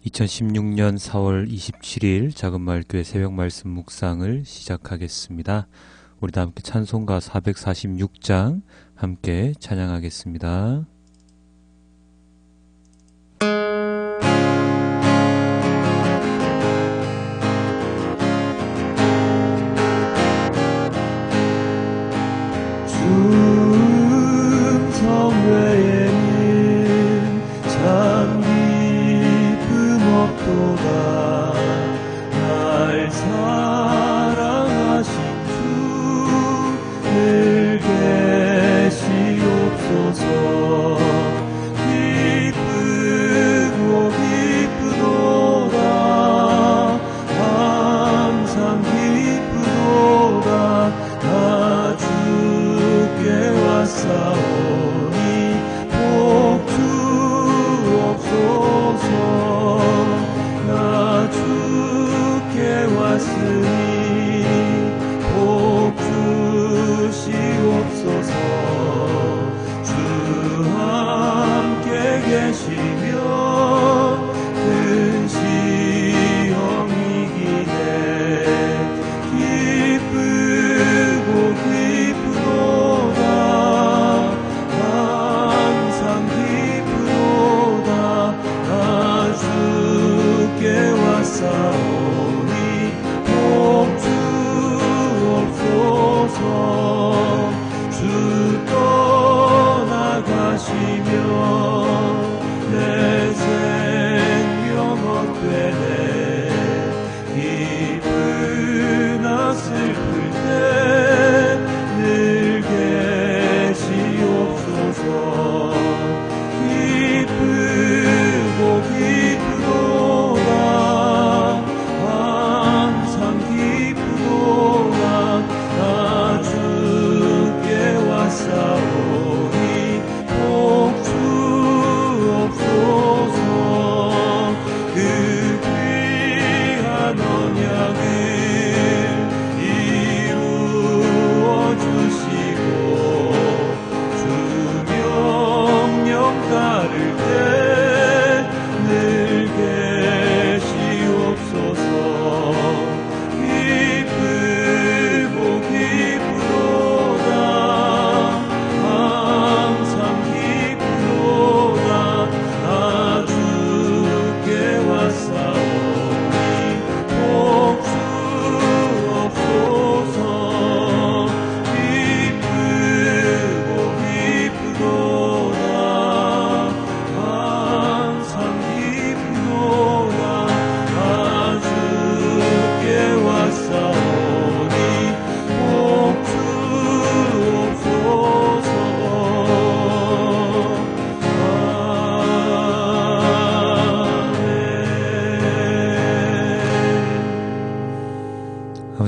2016년 4월 27일 작은마을교회 새벽말씀 묵상을 시작하겠습니다. 우리 다 함께 찬송가 446장 함께 찬양하겠습니다.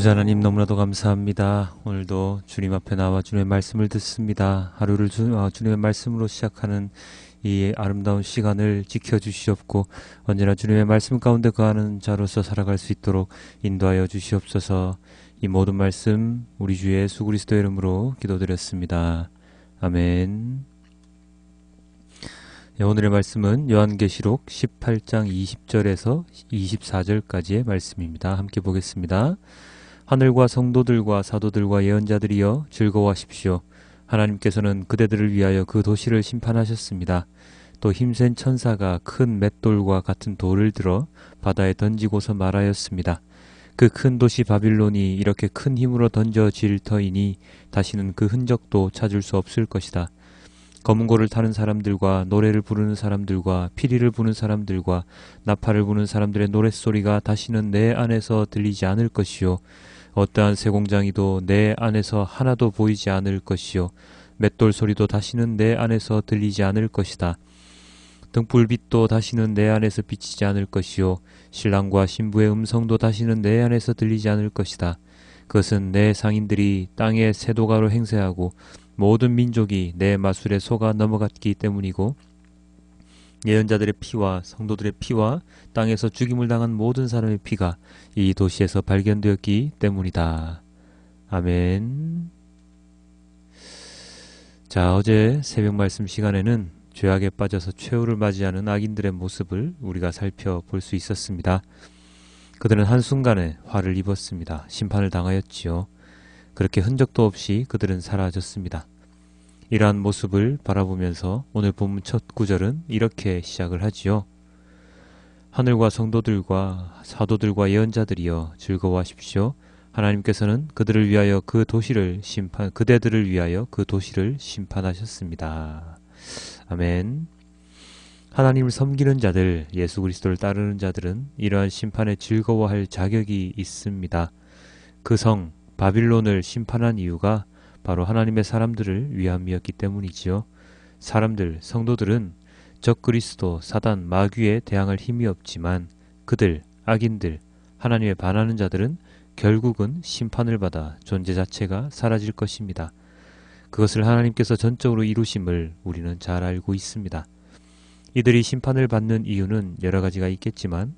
아버지 하나님 너무나도 감사합니다. 오늘도 주님 앞에 나와 주님의 말씀을 듣습니다. 하루를 주님의 말씀으로 시작하는 이 아름다운 시간을 지켜주시옵고 언제나 주님의 말씀 가운데 거하는 자로서 살아갈 수 있도록 인도하여 주시옵소서. 이 모든 말씀 우리 주 예수 그리스도의 이름으로 기도드렸습니다. 아멘. 오늘의 말씀은 요한계시록 18장 20절에서 24절까지의 말씀입니다. 함께 보겠습니다. 하늘과 성도들과 사도들과 예언자들이여 즐거워하십시오. 하나님께서는 그대들을 위하여 그 도시를 심판하셨습니다. 또 힘센 천사가 큰 맷돌과 같은 돌을 들어 바다에 던지고서 말하였습니다. 그 큰 도시 바빌론이 이렇게 큰 힘으로 던져질 터이니 다시는 그 흔적도 찾을 수 없을 것이다. 검은 고를 타는 사람들과 노래를 부르는 사람들과 피리를 부는 사람들과 나팔을 부는 사람들의 노랫소리가 다시는 내 안에서 들리지 않을 것이요 어떠한 쇠공장이도 내 안에서 하나도 보이지 않을 것이요 맷돌 소리도 다시는 내 안에서 들리지 않을 것이다. 등불빛도 다시는 내 안에서 비치지 않을 것이요 신랑과 신부의 음성도 다시는 내 안에서 들리지 않을 것이다. 그것은 내 상인들이 땅의 세도가로 행세하고 모든 민족이 내 마술에 속아 넘어갔기 때문이고 예언자들의 피와 성도들의 피와 땅에서 죽임을 당한 모든 사람의 피가 이 도시에서 발견되었기 때문이다. 아멘. 자, 어제 새벽 말씀 시간에는 죄악에 빠져서 최후를 맞이하는 악인들의 모습을 우리가 살펴볼 수 있었습니다. 그들은 한순간에 화를 입었습니다. 심판을 당하였지요. 그렇게 흔적도 없이 그들은 사라졌습니다. 이러한 모습을 바라보면서 오늘 본문 첫 구절은 이렇게 시작을 하지요. 하늘과 성도들과 사도들과 예언자들이여 즐거워하십시오. 하나님께서는 그들을 위하여 그대들을 위하여 그 도시를 심판하셨습니다. 아멘. 하나님을 섬기는 자들, 예수 그리스도를 따르는 자들은 이러한 심판에 즐거워할 자격이 있습니다. 그 성 바빌론을 심판한 이유가 바로 하나님의 사람들을 위함이었기 때문이지요. 사람들, 성도들은 적 그리스도, 사단, 마귀에 대항할 힘이 없지만 그들, 악인들, 하나님에 반하는 자들은 결국은 심판을 받아 존재 자체가 사라질 것입니다. 그것을 하나님께서 전적으로 이루심을 우리는 잘 알고 있습니다. 이들이 심판을 받는 이유는 여러 가지가 있겠지만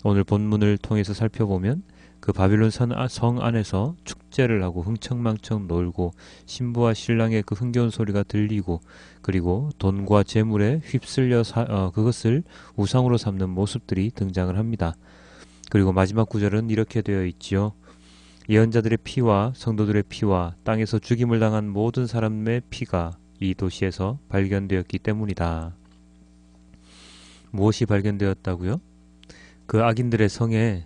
오늘 본문을 통해서 살펴보면 그 바빌론 성 안에서 축제를 하고 흥청망청 놀고 신부와 신랑의 그 흥겨운 소리가 들리고 그리고 돈과 재물에 휩쓸려 그것을 우상으로 삼는 모습들이 등장을 합니다. 그리고 마지막 구절은 이렇게 되어 있지요. 예언자들의 피와 성도들의 피와 땅에서 죽임을 당한 모든 사람의 피가 이 도시에서 발견되었기 때문이다. 무엇이 발견되었다고요? 그 악인들의 성에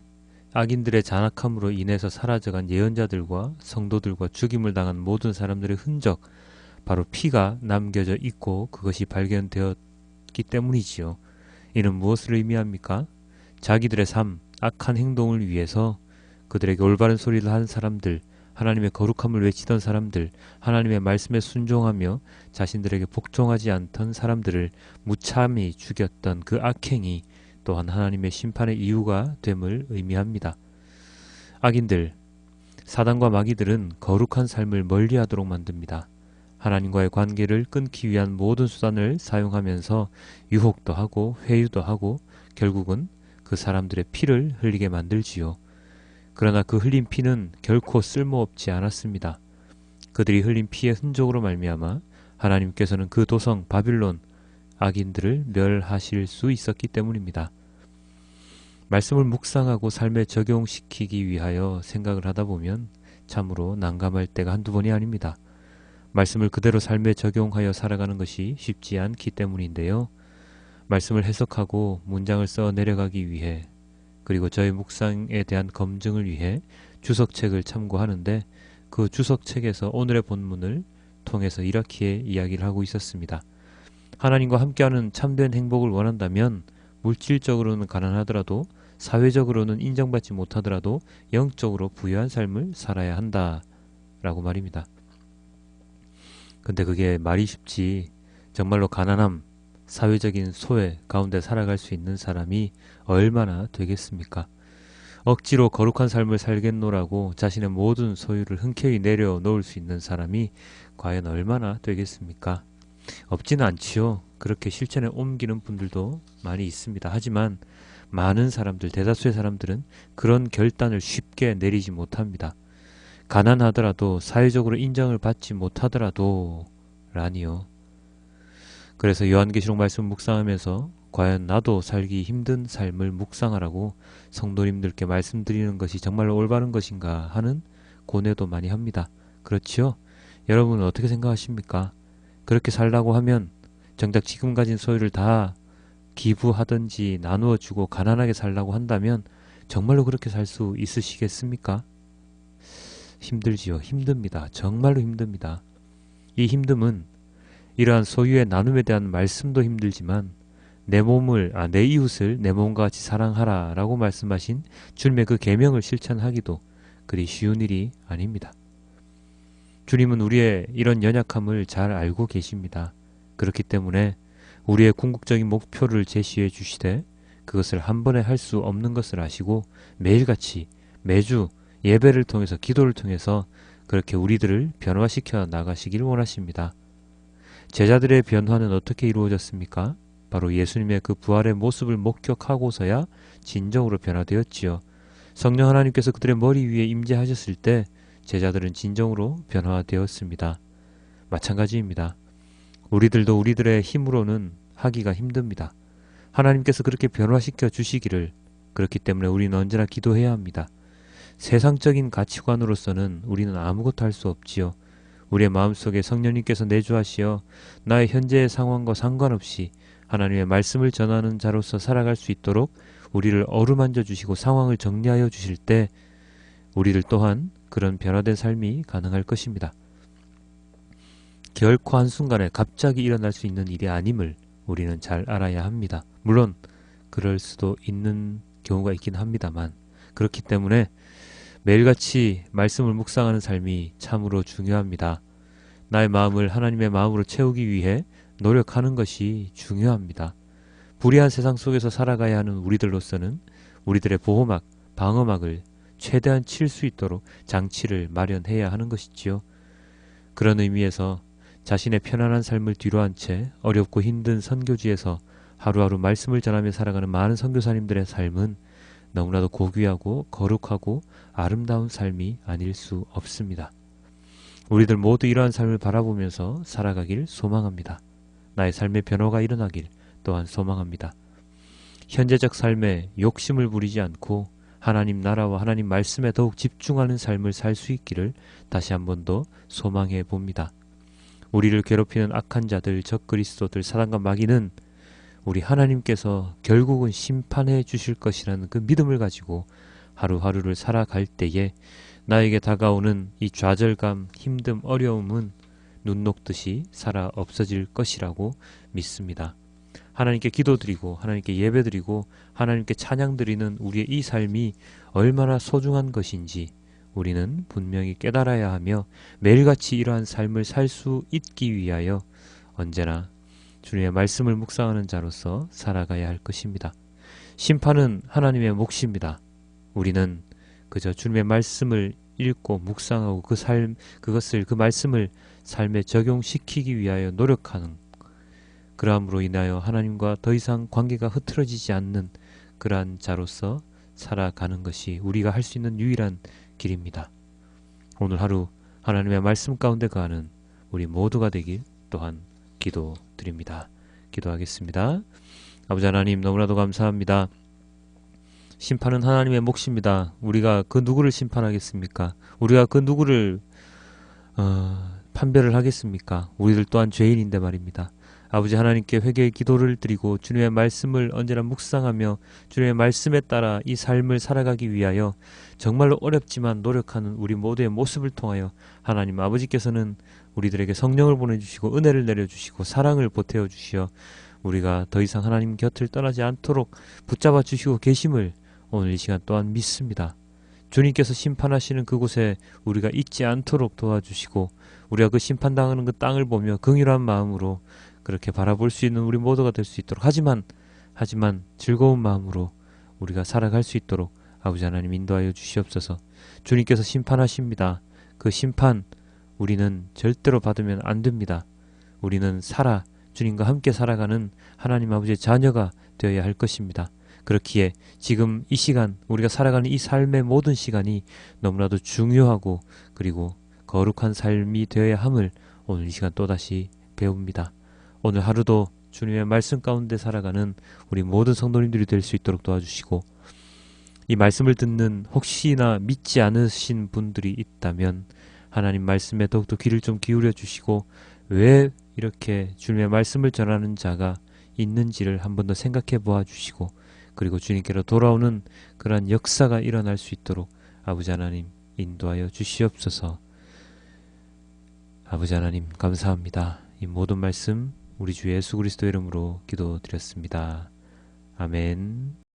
악인들의 잔악함으로 인해서 사라져간 예언자들과 성도들과 죽임을 당한 모든 사람들의 흔적, 바로 피가 남겨져 있고 그것이 발견되었기 때문이지요. 이는 무엇을 의미합니까? 자기들의 삶, 악한 행동을 위해서 그들에게 올바른 소리를 한 사람들, 하나님의 거룩함을 외치던 사람들, 하나님의 말씀에 순종하며 자신들에게 복종하지 않던 사람들을 무참히 죽였던 그 악행이 또한 하나님의 심판의 이유가 됨을 의미합니다. 악인들, 사단과 마귀들은 거룩한 삶을 멀리하도록 만듭니다. 하나님과의 관계를 끊기 위한 모든 수단을 사용하면서 유혹도 하고 회유도 하고 결국은 그 사람들의 피를 흘리게 만들지요. 그러나 그 흘린 피는 결코 쓸모없지 않았습니다. 그들이 흘린 피의 흔적으로 말미암아 하나님께서는 그 도성 바빌론 악인들을 멸하실 수 있었기 때문입니다. 말씀을 묵상하고 삶에 적용시키기 위하여 생각을 하다 보면 참으로 난감할 때가 한두 번이 아닙니다. 말씀을 그대로 삶에 적용하여 살아가는 것이 쉽지 않기 때문인데요. 말씀을 해석하고 문장을 써 내려가기 위해 그리고 저의 묵상에 대한 검증을 위해 주석책을 참고하는데 그 주석책에서 오늘의 본문을 통해서 이렇게 이야기를 하고 있었습니다. 하나님과 함께하는 참된 행복을 원한다면 물질적으로는 가난하더라도 사회적으로는 인정받지 못하더라도 영적으로 부유한 삶을 살아야 한다 라고 말입니다. 근데 그게 말이 쉽지 정말로 가난함, 사회적인 소외 가운데 살아갈 수 있는 사람이 얼마나 되겠습니까? 억지로 거룩한 삶을 살겠노라고 자신의 모든 소유를 흔쾌히 내려놓을 수 있는 사람이 과연 얼마나 되겠습니까? 없지는 않지요. 그렇게 실천에 옮기는 분들도 많이 있습니다. 하지만 많은 사람들, 대다수의 사람들은 그런 결단을 쉽게 내리지 못합니다. 가난하더라도 사회적으로 인정을 받지 못하더라도 라니요. 그래서 요한계시록 말씀 묵상하면서 과연 나도 살기 힘든 삶을 묵상하라고 성도님들께 말씀드리는 것이 정말로 올바른 것인가 하는 고뇌도 많이 합니다. 그렇지요? 여러분은 어떻게 생각하십니까? 그렇게 살라고 하면 정작 지금 가진 소유를 다 기부하든지 나누어주고 가난하게 살라고 한다면 정말로 그렇게 살 수 있으시겠습니까? 힘들지요. 힘듭니다. 정말로 힘듭니다. 이 힘듦은 이러한 소유의 나눔에 대한 말씀도 힘들지만 내 이웃을 내 몸과 같이 사랑하라 라고 말씀하신 주님의 그 계명을 실천하기도 그리 쉬운 일이 아닙니다. 주님은 우리의 이런 연약함을 잘 알고 계십니다. 그렇기 때문에 우리의 궁극적인 목표를 제시해 주시되 그것을 한 번에 할 수 없는 것을 아시고 매일같이 매주 예배를 통해서 기도를 통해서 그렇게 우리들을 변화시켜 나가시길 원하십니다. 제자들의 변화는 어떻게 이루어졌습니까? 바로 예수님의 그 부활의 모습을 목격하고서야 진정으로 변화되었지요. 성령 하나님께서 그들의 머리 위에 임재하셨을 때 제자들은 진정으로 변화되었습니다. 마찬가지입니다. 우리들도 우리들의 힘으로는 하기가 힘듭니다. 하나님께서 그렇게 변화시켜 주시기를. 그렇기 때문에 우리는 언제나 기도해야 합니다. 세상적인 가치관으로서는 우리는 아무것도 할 수 없지요. 우리의 마음속에 성령님께서 내주하시어 나의 현재의 상황과 상관없이 하나님의 말씀을 전하는 자로서 살아갈 수 있도록 우리를 어루만져 주시고 상황을 정리하여 주실 때 우리들 또한 그런 변화된 삶이 가능할 것입니다. 결코 한순간에 갑자기 일어날 수 있는 일이 아님을 우리는 잘 알아야 합니다. 물론 그럴 수도 있는 경우가 있긴 합니다만, 그렇기 때문에 매일같이 말씀을 묵상하는 삶이 참으로 중요합니다. 나의 마음을 하나님의 마음으로 채우기 위해 노력하는 것이 중요합니다. 불의한 세상 속에서 살아가야 하는 우리들로서는 우리들의 보호막, 방어막을 최대한 칠 수 있도록 장치를 마련해야 하는 것이지요. 그런 의미에서 자신의 편안한 삶을 뒤로한 채 어렵고 힘든 선교지에서 하루하루 말씀을 전하며 살아가는 많은 선교사님들의 삶은 너무나도 고귀하고 거룩하고 아름다운 삶이 아닐 수 없습니다. 우리들 모두 이러한 삶을 바라보면서 살아가길 소망합니다. 나의 삶의 변화가 일어나길 또한 소망합니다. 현재적 삶에 욕심을 부리지 않고 하나님 나라와 하나님 말씀에 더욱 집중하는 삶을 살 수 있기를 다시 한 번 더 소망해 봅니다. 우리를 괴롭히는 악한 자들, 적그리스도들, 사단과 마귀는 우리 하나님께서 결국은 심판해 주실 것이라는 그 믿음을 가지고 하루하루를 살아갈 때에 나에게 다가오는 이 좌절감, 힘듦, 어려움은 눈 녹듯이 살아 없어질 것이라고 믿습니다. 하나님께 기도드리고 하나님께 예배드리고 하나님께 찬양드리는 우리의 이 삶이 얼마나 소중한 것인지 우리는 분명히 깨달아야 하며 매일같이 이러한 삶을 살 수 있기 위하여 언제나 주님의 말씀을 묵상하는 자로서 살아가야 할 것입니다. 심판은 하나님의 몫입니다. 우리는 그저 주님의 말씀을 읽고 묵상하고 그 말씀을 삶에 적용시키기 위하여 노력하는, 그러함으로 인하여 하나님과 더 이상 관계가 흐트러지지 않는 그러한 자로서 살아가는 것이 우리가 할 수 있는 유일한 길입니다. 오늘 하루 하나님의 말씀 가운데 거하는 우리 모두가 되길 또한 기도드립니다. 기도하겠습니다. 아버지 하나님, 너무나도 감사합니다. 심판은 하나님의 몫입니다. 우리가 그 누구를 심판하겠습니까? 우리가 그 누구를 판별을 하겠습니까? 우리들 또한 죄인인데 말입니다. 아버지 하나님께 회개의 기도를 드리고 주님의 말씀을 언제나 묵상하며 주님의 말씀에 따라 이 삶을 살아가기 위하여 정말로 어렵지만 노력하는 우리 모두의 모습을 통하여 하나님 아버지께서는 우리들에게 성령을 보내주시고 은혜를 내려주시고 사랑을 보태어 주시어 우리가 더 이상 하나님 곁을 떠나지 않도록 붙잡아 주시고 계심을 오늘 이 시간 또한 믿습니다. 주님께서 심판하시는 그곳에 우리가 있지 않도록 도와주시고 우리가 그 심판당하는 그 땅을 보며 긍휼한 마음으로 그렇게 바라볼 수 있는 우리 모두가 될 수 있도록 하지만 즐거운 마음으로 우리가 살아갈 수 있도록 아버지 하나님 인도하여 주시옵소서. 주님께서 심판하십니다. 그 심판 우리는 절대로 받으면 안 됩니다. 우리는 주님과 함께 살아가는 하나님 아버지의 자녀가 되어야 할 것입니다. 그렇기에 지금 이 시간 우리가 살아가는 이 삶의 모든 시간이 너무나도 중요하고 그리고 거룩한 삶이 되어야 함을 오늘 이 시간 또다시 배웁니다. 오늘 하루도 주님의 말씀 가운데 살아가는 우리 모든 성도님들이 될 수 있도록 도와주시고 이 말씀을 듣는 혹시나 믿지 않으신 분들이 있다면 하나님 말씀에 더욱더 귀를 좀 기울여 주시고 왜 이렇게 주님의 말씀을 전하는 자가 있는지를 한 번 더 생각해 보아 주시고 그리고 주님께로 돌아오는 그러한 역사가 일어날 수 있도록 아버지 하나님 인도하여 주시옵소서. 아버지 하나님 감사합니다. 이 모든 말씀 우리 주 예수 그리스도 이름으로 기도드렸습니다. 아멘.